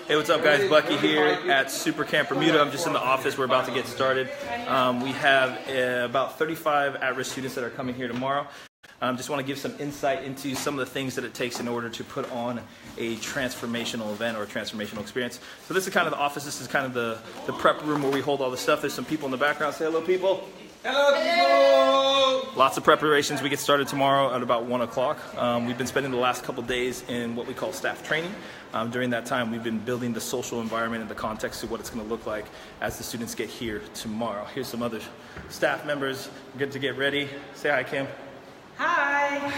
Hey, what's up, guys? Bucky here at Super Camp Bermuda. I'm just in the office. We're about to get started. We have about 35 at-risk students that are coming here tomorrow. Just want to give some insight into some of the things that it takes in order to put on a transformational event or a transformational experience. So this is kind of the office. This is kind of the prep room where we hold all the stuff. There's some people in the background. Say hello, people. Hello, people. Lots of preparations. We get started tomorrow at about 1 o'clock. We've been spending the last couple days in what we call staff training. During that time, we've been building the social environment and the context of what it's going to look like as the students get here tomorrow. Here's some other staff members. Good to get ready. Say hi, Kim. Hi.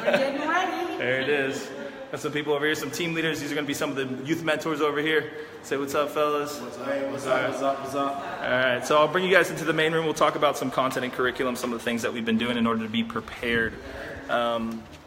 We're getting ready. There it is. Got some people over here, some team leaders. These are going to be some of the youth mentors over here. Say what's up, fellas. What's up? All right, so I'll bring you guys into the main room. We'll talk about some content and curriculum, some of the things that we've been doing in order to be prepared.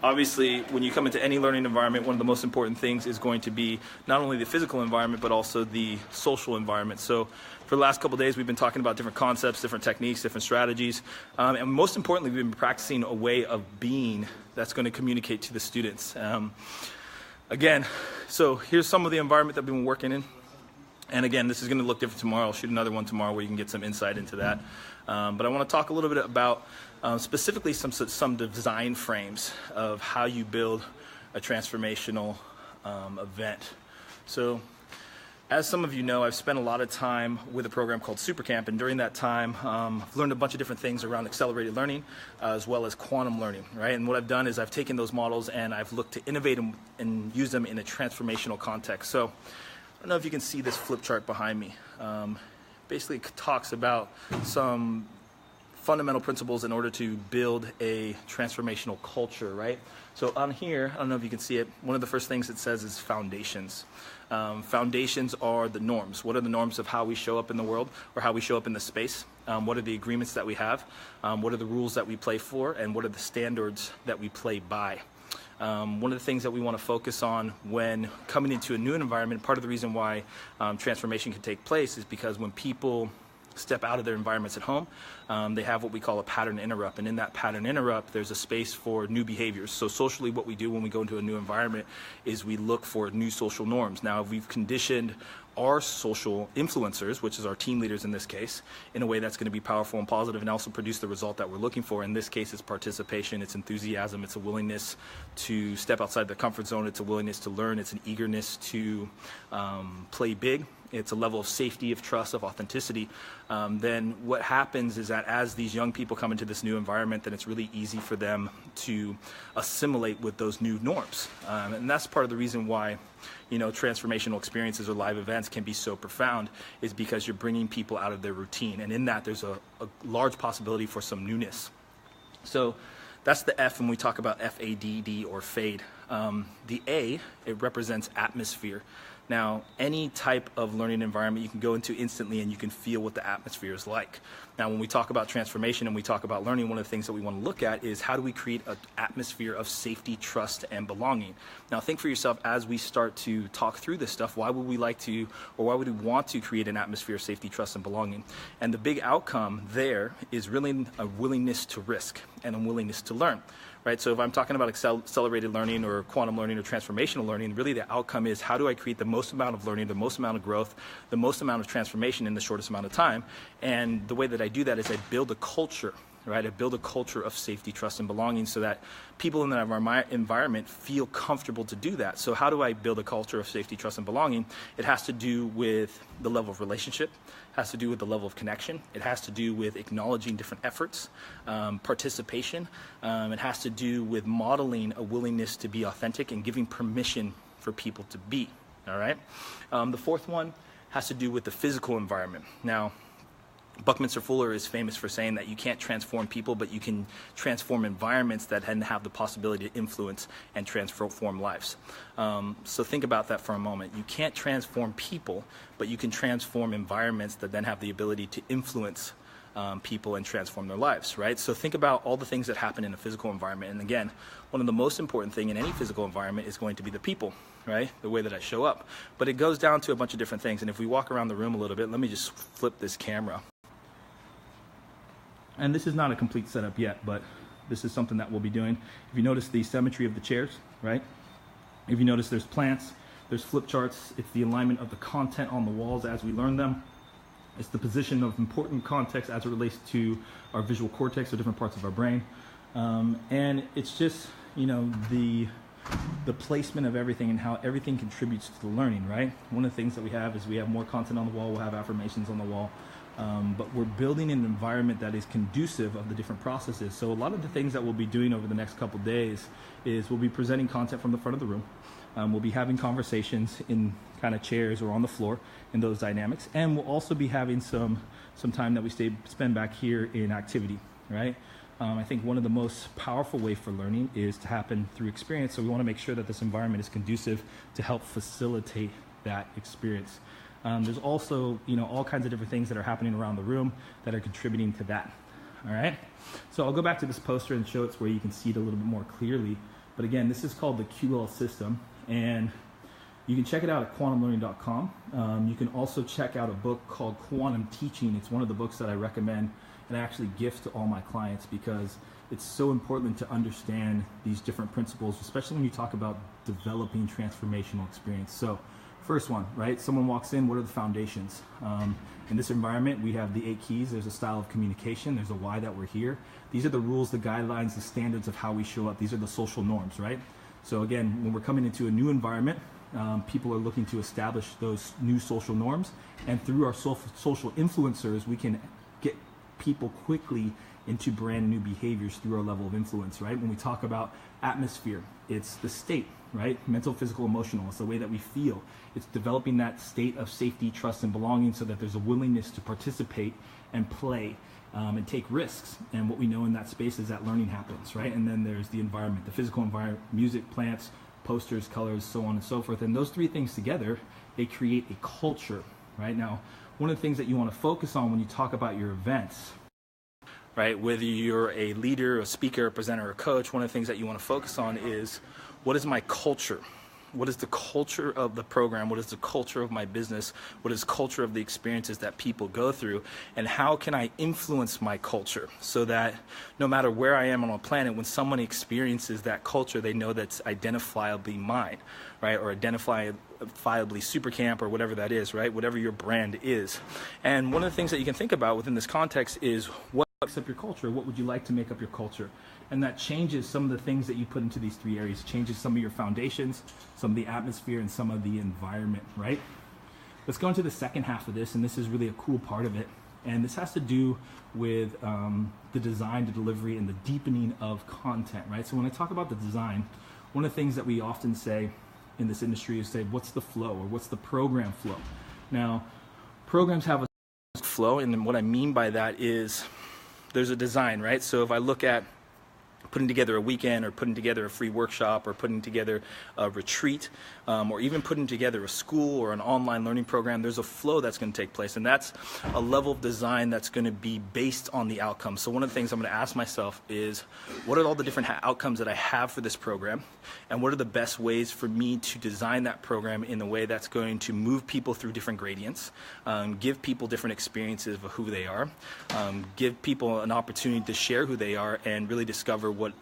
Obviously, when you come into any learning environment, one of the most important things is going to be not only the physical environment, but also the social environment. So for the last couple of days, we've been talking about different concepts, different techniques, different strategies. And most importantly, we've been practicing a way of being that's going to communicate to the students. Again, so here's some of the environment that we've been working in. And again, this is going to look different tomorrow. I'll shoot another one tomorrow where you can get some insight into that. But I want to talk a little bit about specifically some design frames of how you build a transformational event. So as some of you know, I've spent a lot of time with a program called Super Camp, and during that time, I've learned a bunch of different things around accelerated learning as well as quantum learning, right? And what I've done is I've taken those models and I've looked to innovate them and use them in a transformational context. So I don't know if you can see this flip chart behind me. Basically talks about some fundamental principles in order to build a transformational culture, right? So on here, I don't know if you can see it, one of the first things it says is foundations. Foundations are the norms. What are the norms of how we show up in the world or how we show up in the space? What are the agreements that we have? What are the rules that we play for? And what are the standards that we play by? One of the things that we want to focus on when coming into a new environment, part of the reason why transformation can take place is because when people step out of their environments at home, they have what we call a pattern interrupt. And in that pattern interrupt, there's a space for new behaviors. So socially, what we do when we go into a new environment is we look for new social norms. Now, we've conditioned our social influencers, which is our team leaders in this case, in a way that's going to be powerful and positive and also produce the result that we're looking for. In this case, it's participation, it's enthusiasm, it's a willingness to step outside the comfort zone, it's a willingness to learn, it's an eagerness to play big. It's a level of safety, of trust, of authenticity. Then what happens is that as these young people come into this new environment, then it's really easy for them to assimilate with those new norms. And that's part of the reason why, you know, transformational experiences or live events can be so profound, is because you're bringing people out of their routine. And in that, there's a large possibility for some newness. So that's the F when we talk about FADD or fade. The A, it represents atmosphere. Now, any type of learning environment you can go into instantly and you can feel what the atmosphere is like. Now, when we talk about transformation and we talk about learning, one of the things that we want to look at is how do we create an atmosphere of safety, trust, and belonging. Now, think for yourself as we start to talk through this stuff, why would we like to, or why would we want to create an atmosphere of safety, trust, and belonging? And the big outcome there is really a willingness to risk and a willingness to learn. Right, so if I'm talking about accelerated learning or quantum learning or transformational learning, really the outcome is how do I create the most amount of learning, the most amount of growth, the most amount of transformation in the shortest amount of time. And the way that I do that is I build a culture, right? I build a culture of safety, trust, and belonging so that people in that environment feel comfortable to do that. So how do I build a culture of safety, trust, and belonging? It has to do with the level of relationship, has to do with the level of connection. It has to do with acknowledging different efforts, participation. It has to do with modeling a willingness to be authentic and giving permission for people to be, all right? The fourth one has to do with the physical environment. Now, Buckminster Fuller is famous for saying that you can't transform people, but you can transform environments that then have the possibility to influence and transform lives. So think about that for a moment. You can't transform people, but you can transform environments that then have the ability to influence people and transform their lives, right? So think about all the things that happen in a physical environment. And again, one of the most important thing in any physical environment is going to be the people, right? The way that I show up. But it goes down to a bunch of different things. And if we walk around the room a little bit, let me just flip this camera. And this is not a complete setup yet, but this is something that we'll be doing. If you notice the symmetry of the chairs, right? If you notice there's plants There's flip charts. It's the alignment of the content on the walls as we learn them. It's the position of important context as it relates to our visual cortex or different parts of our brain. And it's just, the placement of everything and how everything contributes to the learning, right? One of the things that we have is we have more content on the wall, we'll have affirmations on the wall, but we're building an environment that is conducive of the different processes. So a lot of the things that we'll be doing over the next couple days is we'll be presenting content from the front of the room. We'll be having conversations in kind of chairs or on the floor in those dynamics, and we'll also be having some time that we spend back here in activity, right? I think one of the most powerful ways for learning is to happen through experience, so we want to make sure that this environment is conducive to help facilitate that experience. There's also, all kinds of different things that are happening around the room that are contributing to that, all right? So I'll go back to this poster and show it where you can see it a little bit more clearly. But again, this is called the QL system, and you can check it out at quantumlearning.com. You can also check out a book called Quantum Teaching. It's one of the books that I recommend and I actually gift to all my clients because it's so important to understand these different principles, especially when you talk about developing transformational experience. So first one, right? Someone walks in, what are the foundations? In this environment, we have the 8 keys. There's a style of communication. There's a why that we're here. These are the rules, the guidelines, the standards of how we show up. These are the social norms, right? So again, when we're coming into a new environment, people are looking to establish those new social norms. And through our social influencers, we can get people quickly into brand new behaviors through our level of influence, right? When we talk about atmosphere, it's the state, right? Mental, physical, emotional. It's the way that we feel. It's developing that state of safety, trust, and belonging so that there's a willingness to participate and play and take risks. And what we know in that space is that learning happens, right? And then there's the environment, the physical environment, music, plants, posters, colors, so on and so forth. And those 3 things together, they create a culture, right? Now, one of the things that you want to focus on when you talk about your events, right, whether you're a leader, a speaker, a presenter, or a coach, one of the things that you want to focus on is, what is my culture? What is the culture of the program? What is the culture of my business? What is the culture of the experiences that people go through? And how can I influence my culture so that no matter where I am on a planet, when someone experiences that culture, they know that's identifiably mine, right? Or identifiably super camp or whatever that is, right? Whatever your brand is. And one of the things that you can think about within this context is, what makes up your culture? What would you like to make up your culture? And that changes some of the things that you put into these 3 areas. It changes some of your foundations, some of the atmosphere, and some of the environment, right? Let's go into the second half of this, and this is really a cool part of it. And this has to do with the design, the delivery, and the deepening of content, right? So when I talk about the design, one of the things that we often say in this industry is say, what's the flow, or what's the program flow? Now, programs have a flow, and what I mean by that is there's a design, right? So if I look at putting together a weekend, or putting together a free workshop, or putting together a retreat, or even putting together a school or an online learning program, there's a flow that's going to take place, and that's a level of design that's going to be based on the outcome. So one of the things I'm going to ask myself is, what are all the different outcomes that I have for this program, and what are the best ways for me to design that program in a way that's going to move people through different gradients, give people different experiences of who they are, give people an opportunity to share who they are, and really discover what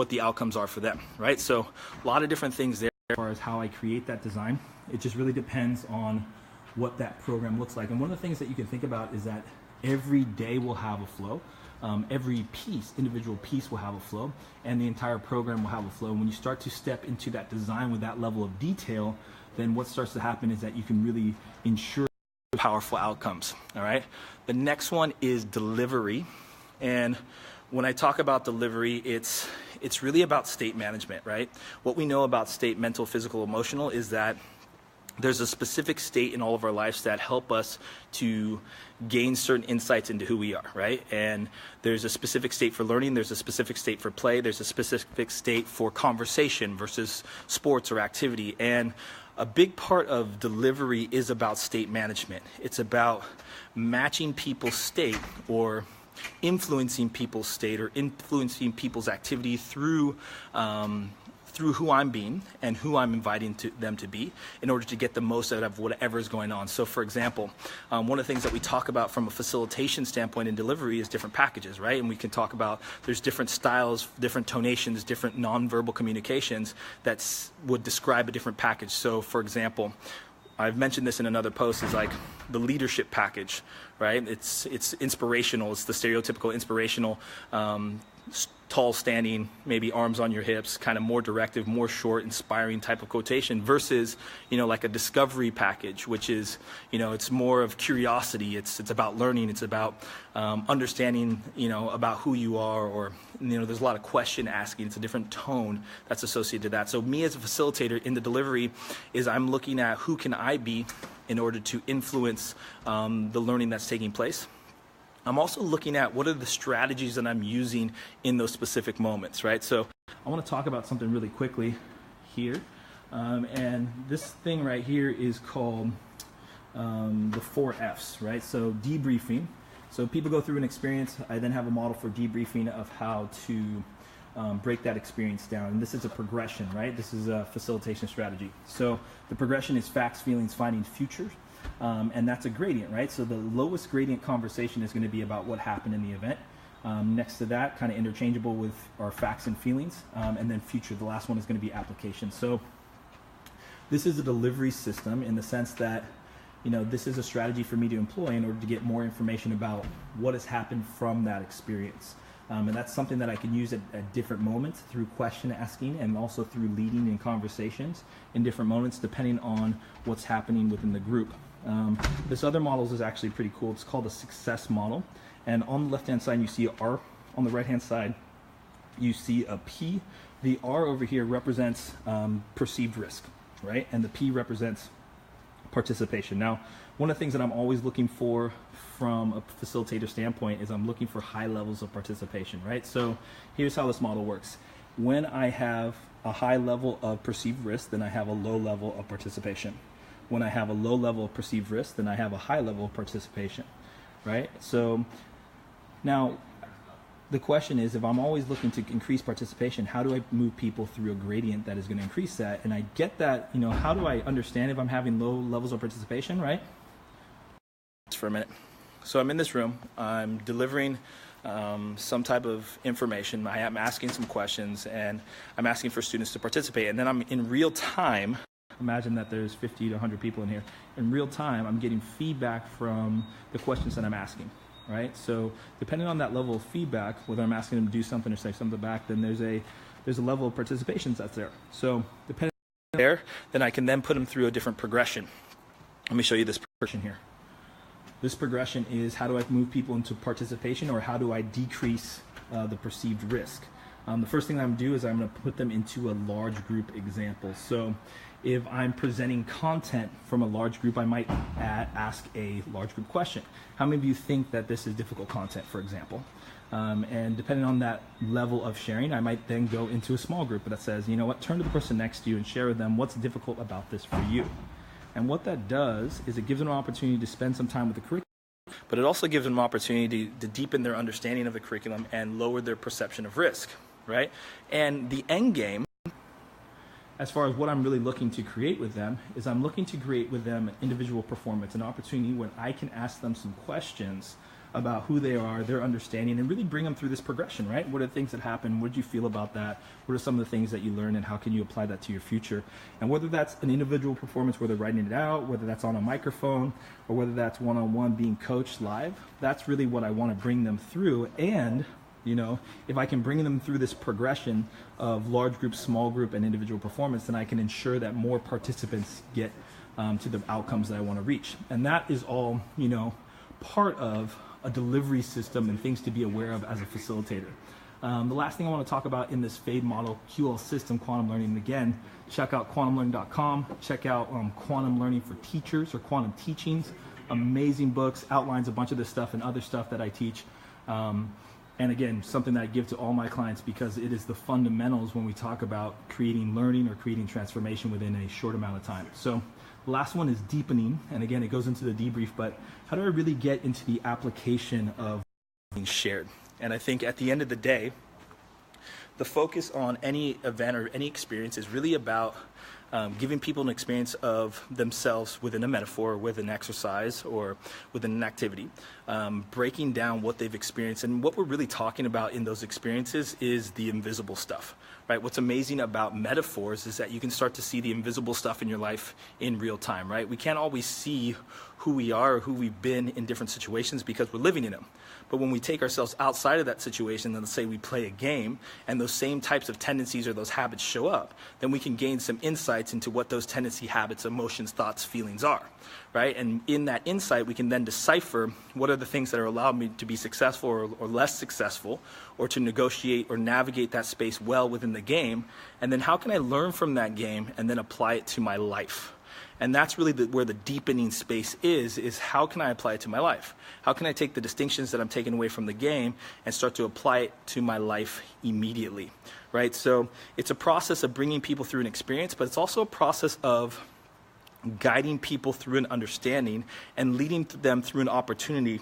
the outcomes are for them, right? So a lot of different things there as far as how I create that design. It just really depends on what that program looks like. And one of the things that you can think about is that every day will have a flow. Every piece, individual piece will have a flow, and the entire program will have a flow. And when you start to step into that design with that level of detail, then what starts to happen is that you can really ensure powerful outcomes, all right? The next one is delivery. And when I talk about delivery, it's really about state management, right? What we know about state, mental, physical, emotional, is that there's a specific state in all of our lives that help us to gain certain insights into who we are, right? And there's a specific state for learning, there's a specific state for play, there's a specific state for conversation versus sports or activity. And a big part of delivery is about state management. It's about matching people's state, or influencing people's state, or influencing people's activity through through who I'm being and who I'm inviting them to be in order to get the most out of whatever is going on. So for example, one of the things that we talk about from a facilitation standpoint in delivery is different packages, right? And we can talk about there's different styles, different tonations, different nonverbal communications that would describe a different package. So for example, I've mentioned this in another post, is like the leadership package, right? It's inspirational. It's the stereotypical inspirational, tall standing, maybe arms on your hips, kind of more directive, more short, inspiring type of quotation versus, like a discovery package, which is, it's more of curiosity. It's about learning. It's about understanding, about who you are, or, there's a lot of question asking. It's a different tone that's associated to that. So me as a facilitator in the delivery is I'm looking at who can I be in order to influence the learning that's taking place. I'm also looking at what are the strategies that I'm using in those specific moments, right? So I want to talk about something really quickly here. And this thing right here is called the 4 F's, right? So debriefing. So people go through an experience. I then have a model for debriefing of how to break that experience down. And this is a progression, right? This is a facilitation strategy. So the progression is facts, feelings, findings, futures. And that's a gradient, right? So the lowest gradient conversation is going to be about what happened in the event. Next to that, kind of interchangeable with our facts and feelings. And then future, the last one is going to be application. So this is a delivery system in the sense that, this is a strategy for me to employ in order to get more information about what has happened from that experience. And that's something that I can use at different moments through question asking and also through leading in conversations in different moments depending on what's happening within the group. This other model is actually pretty cool. It's called a success model. And on the left-hand side, you see a R. On the right-hand side, you see a P. The R over here represents perceived risk, right? And the P represents participation. Now, one of the things that I'm always looking for from a facilitator standpoint is I'm looking for high levels of participation, right? So here's how this model works. When I have a high level of perceived risk, then I have a low level of participation. When I have a low level of perceived risk, then I have a high level of participation, right? So now the question is, if I'm always looking to increase participation, how do I move people through a gradient that is going to increase that? And I get that, how do I understand if I'm having low levels of participation, right? For a minute. So I'm in this room, I'm delivering some type of information, I am asking some questions, and I'm asking for students to participate. And then I'm in real time, imagine that there's 50 to 100 people in here. In real time, I'm getting feedback from the questions that I'm asking, right? So depending on that level of feedback, whether I'm asking them to do something or say something back, then there's a level of participation that's there. So depending on there, then I can then put them through a different progression. Let me show you this progression here. This progression is how do I move people into participation, or how do I decrease the perceived risk? The first thing I'm going to do is I'm going to put them into a large group example. So if I'm presenting content from a large group, I might ask a large group question. How many of you think that this is difficult content, for example? And depending on that level of sharing, I might then go into a small group that says, turn to the person next to you and share with them what's difficult about this for you. And what that does is it gives them an opportunity to spend some time with the curriculum, but it also gives them an opportunity to deepen their understanding of the curriculum and lower their perception of risk, right? And the end game, as far as what I'm really looking to create with them, is I'm looking to create with them an individual performance, an opportunity when I can ask them some questions about who they are, their understanding, and really bring them through this progression, right? What are the things that happen? What did you feel about that? What are some of the things that you learned, and how can you apply that to your future? And whether that's an individual performance where they're writing it out, whether that's on a microphone, or whether that's one-on-one being coached live, that's really what I want to bring them through. And if I can bring them through this progression of large group, small group, and individual performance, then I can ensure that more participants get to the outcomes that I want to reach. And that is all, part of a delivery system and things to be aware of as a facilitator. The last thing I want to talk about in this FADE model, QL system, quantum learning, and again, check out quantumlearning.com, check out Quantum Learning for Teachers, or Quantum Teachings, amazing books, outlines a bunch of this stuff and other stuff that I teach. And again, something that I give to all my clients because it is the fundamentals when we talk about creating learning or creating transformation within a short amount of time. So the last one is deepening, and again, it goes into the debrief, but how do I really get into the application of being shared? And I think at the end of the day, the focus on any event or any experience is really about giving people an experience of themselves within a metaphor, with an exercise, or within an activity, breaking down what they've experienced. And what we're really talking about in those experiences is the invisible stuff, right? What's amazing about metaphors is that you can start to see the invisible stuff in your life in real time, right? We can't always see who we are or who we've been in different situations because we're living in them. But when we take ourselves outside of that situation, and let's say we play a game, and those same types of tendencies or those habits show up, then we can gain some insights into what those tendency, habits, emotions, thoughts, feelings are, right? And in that insight, we can then decipher what are the things that are allowing me to be successful or less successful, or to negotiate or navigate that space well within the game, and then how can I learn from that game and then apply it to my life? And that's really where the deepening space is how can I apply it to my life? How can I take the distinctions that I'm taking away from the game and start to apply it to my life immediately, right? So it's a process of bringing people through an experience, but it's also a process of guiding people through an understanding and leading them through an opportunity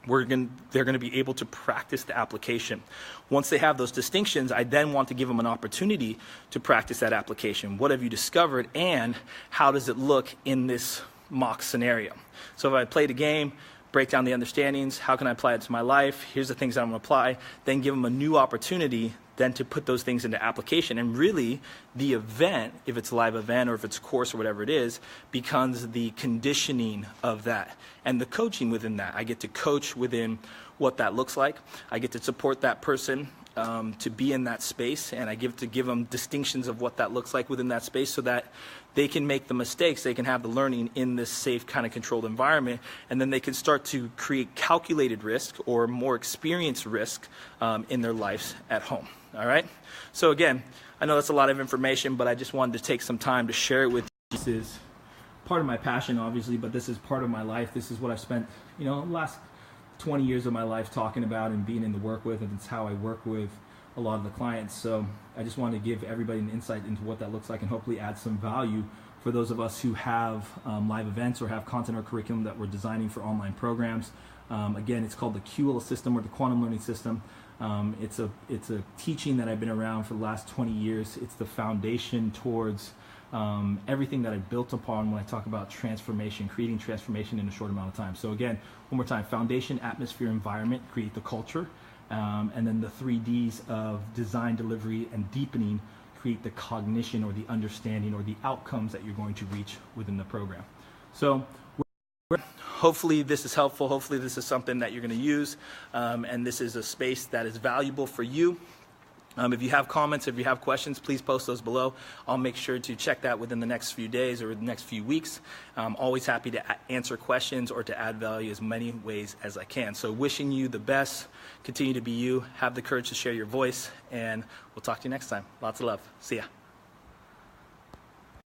they're going to be able to practice the application. Once they have those distinctions, I then want to give them an opportunity to practice that application. What have you discovered, and how does it look in this mock scenario? So if I played a game, break down the understandings, how can I apply it to my life? Here's the things that I'm going to apply. Then give them a new opportunity then to put those things into application. And really, the event, if it's a live event or if it's a course or whatever it is, becomes the conditioning of that and the coaching within that. I get to coach within what that looks like. I get to support that person to be in that space, and I give them distinctions of what that looks like within that space so that they can make the mistakes, they can have the learning in this safe kind of controlled environment, and then they can start to create calculated risk or more experienced risk in their lives at home. All right? So again, I know that's a lot of information, but I just wanted to take some time to share it with you. This is part of my passion, obviously, but this is part of my life. This is what I've spent, the last 20 years of my life talking about and being in the work with, and it's how I work with a lot of the clients. So I just want to give everybody an insight into what that looks like and hopefully add some value for those of us who have live events or have content or curriculum that we're designing for online programs. Again, it's called the QL system or the quantum learning system. It's a teaching that I've been around for the last 20 years. It's the foundation towards everything that I built upon when I talk about transformation, creating transformation in a short amount of time. So again, one more time: foundation, atmosphere, environment, create the culture, and then the 3Ds of design, delivery, and deepening create the cognition or the understanding or the outcomes that you're going to reach within the program. So hopefully this is helpful. Hopefully this is something that you're going to use, and this is a space that is valuable for you. If you have comments, if you have questions, please post those below. I'll make sure to check that within the next few days or the next few weeks. I'm always happy to answer questions or to add value as many ways as I can. So wishing you the best. Continue to be you. Have the courage to share your voice, and we'll talk to you next time. Lots of love. See ya.